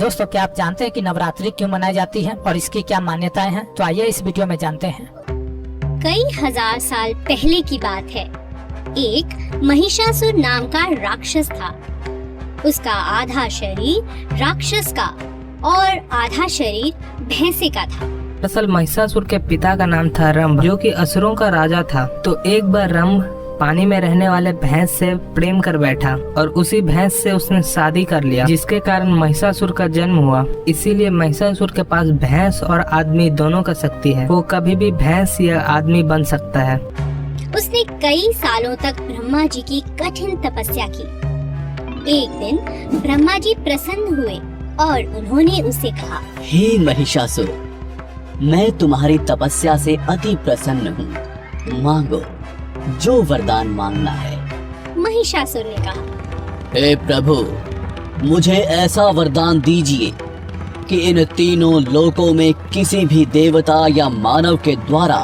दोस्तों, क्या आप जानते हैं कि नवरात्रि क्यों मनाई जाती है और इसकी क्या मान्यताएं हैं? तो आइए इस वीडियो में जानते हैं। कई हजार साल पहले की बात है। एक महिषासुर नाम का राक्षस था। उसका आधा शरीर राक्षस का और आधा शरीर भैंसे का था। दरअसल महिषासुर के पिता का नाम था रंभ, जो कि असुरों का राजा था। तो एक बार रंभ पानी में रहने वाले भैंस से प्रेम कर बैठा और उसी भैंस से उसने शादी कर लिया, जिसके कारण महिषासुर का जन्म हुआ। इसीलिए महिषासुर के पास भैंस और आदमी दोनों का शक्ति है। वो कभी भी भैंस या आदमी बन सकता है। उसने कई सालों तक ब्रह्मा जी की कठिन तपस्या की। एक दिन ब्रह्मा जी प्रसन्न हुए और उन्होंने उसे कहा, हे महिषासुर, मैं तुम्हारी तपस्या से अति प्रसन्न हूँ। मांगो जो वरदान मांगना है। महिषासुर ने कहा, हे प्रभु, मुझे ऐसा वरदान दीजिए कि इन तीनों लोकों में किसी भी देवता या मानव के द्वारा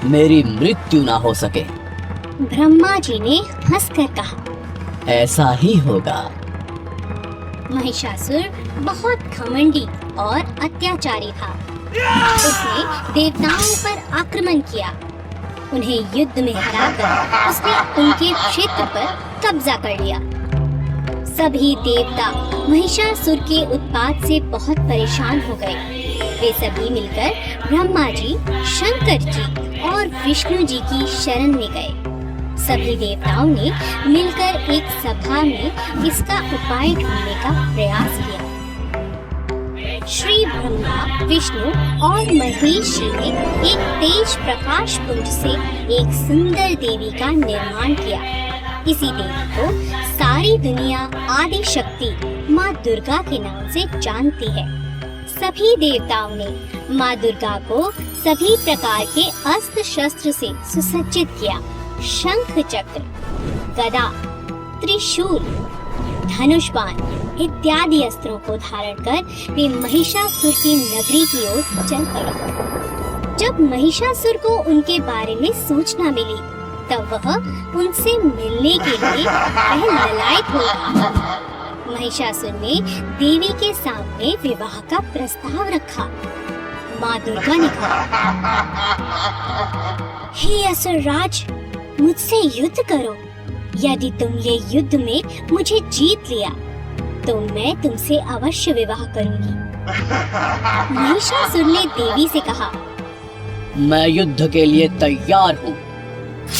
मेरी मृत्यु ना हो सके। ब्रह्मा जी ने हंसकर कहा, ऐसा ही होगा। महिषासुर बहुत घमंडी और अत्याचारी था। उसने देवताओं पर आक्रमण किया। उन्हें युद्ध में हराकर उसने उनके क्षेत्र पर कब्जा कर लिया। सभी देवता महिषासुर के उत्पात से बहुत परेशान हो गए। वे सभी मिलकर ब्रह्मा जी, शंकर जी और विष्णु जी की शरण में गए। सभी देवताओं ने मिलकर एक सभा में इसका उपाय ढूंढने का प्रयास किया। श्री ब्रह्मा, विष्णु और महेश जी ने एक तेज प्रकाश पुंज से एक सुंदर देवी का निर्माण किया। इसी देवी को सारी दुनिया आदि शक्ति माँ दुर्गा के नाम से जानती है। सभी देवताओं ने माँ दुर्गा को सभी प्रकार के अस्त्र शस्त्र से सुसज्जित किया। शंख चक्र, गदा, त्रिशूल, धनुष बाण इत्यादि अस्त्रों को धारण कर वे महिषासुर की नगरी की ओर चल पड़े। जब महिषासुर को उनके बारे में सूचना मिली, तब वह उनसे मिलने के लिए ललायत हो गया। महिषासुर ने देवी के सामने विवाह का प्रस्ताव रखा। माँ दुर्गा ने कहा, हे असुरराज, मुझसे युद्ध करो। यदि तुम ये युद्ध में मुझे जीत लिया तो मैं तुमसे अवश्य विवाह करूंगी। महिषासुर ने देवी से कहा, मैं युद्ध के लिए तैयार हूँ।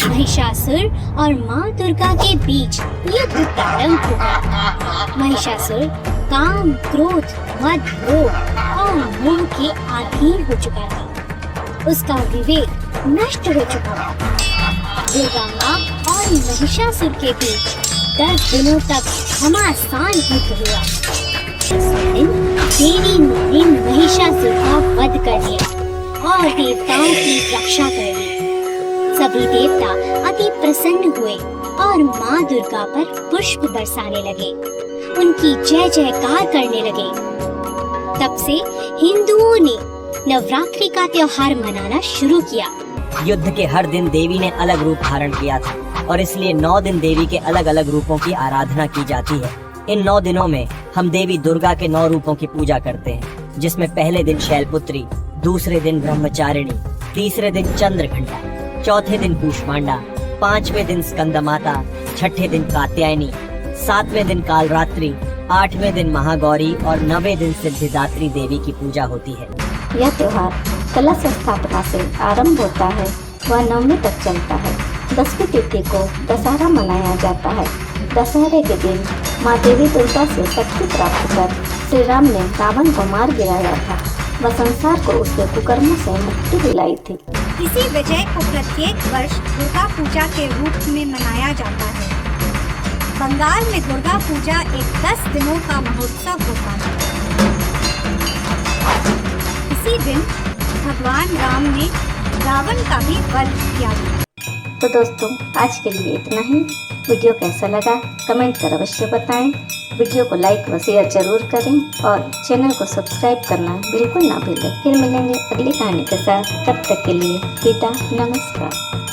महिषासुर और माँ दुर्गा के बीच युद्ध प्रारंभ हुआ। महिषासुर काम, क्रोध, मद, लोभ और मोह के अधीन हो चुका था। उसका विवेक नष्ट हो चुका था। दुर्गा माँ और महिषासुर के बीच 10 दिनों तक घमासान युद्ध हुआ। उस दिन देवी ने महिषासुर का वध कर दिया और देवताओं की रक्षा कर दी। सभी देवता अति प्रसन्न हुए और माँ दुर्गा पर पुष्प बरसाने लगे, उनकी जय जयकार करने लगे। तब से हिंदुओं ने नवरात्रि का त्योहार मनाना शुरू किया। युद्ध के हर दिन देवी ने अलग रूप धारण किया था और इसलिए 9 दिन देवी के अलग अलग रूपों की आराधना की जाती है। इन 9 दिनों में हम देवी दुर्गा के 9 रूपों की पूजा करते हैं, जिसमें पहले दिन शैलपुत्री, दूसरे दिन ब्रह्मचारिणी, तीसरे दिन चंद्रघंटा, चौथे दिन कूष्मांडा, 5वें दिन स्कंदमाता, 6ठे दिन कात्यायनी, 7वें दिन कालरात्रि, 8वें दिन महागौरी और 9वें दिन सिद्धिदात्री देवी की पूजा होती है। यह त्योहार कलश स्थापना से आरंभ होता है व 9वीं तक चलता है। 10वीं तिथि को दशहरा मनाया जाता है। दशहरे के दिन माँ देवी दुर्गा से शक्ति प्राप्त कर श्री राम ने रावण को मार गिराया था व संसार को उसके कुकर्मों से मुक्ति दिलाई थी। इसी वजह को प्रत्येक वर्ष दुर्गा पूजा के रूप में मनाया जाता है। बंगाल में दुर्गा पूजा एक 10 दिनों का महोत्सव होता है। इसी दिन भगवान राम ने रावण का भी वध किया। तो दोस्तों, आज के लिए इतना ही। वीडियो कैसा लगा कमेंट कर अवश्य बताएं। वीडियो को लाइक व शेयर जरूर करें और चैनल को सब्सक्राइब करना बिल्कुल ना भूलें। फिर मिलेंगे अगली कहानी के साथ। तब तक के लिए विदा, नमस्कार।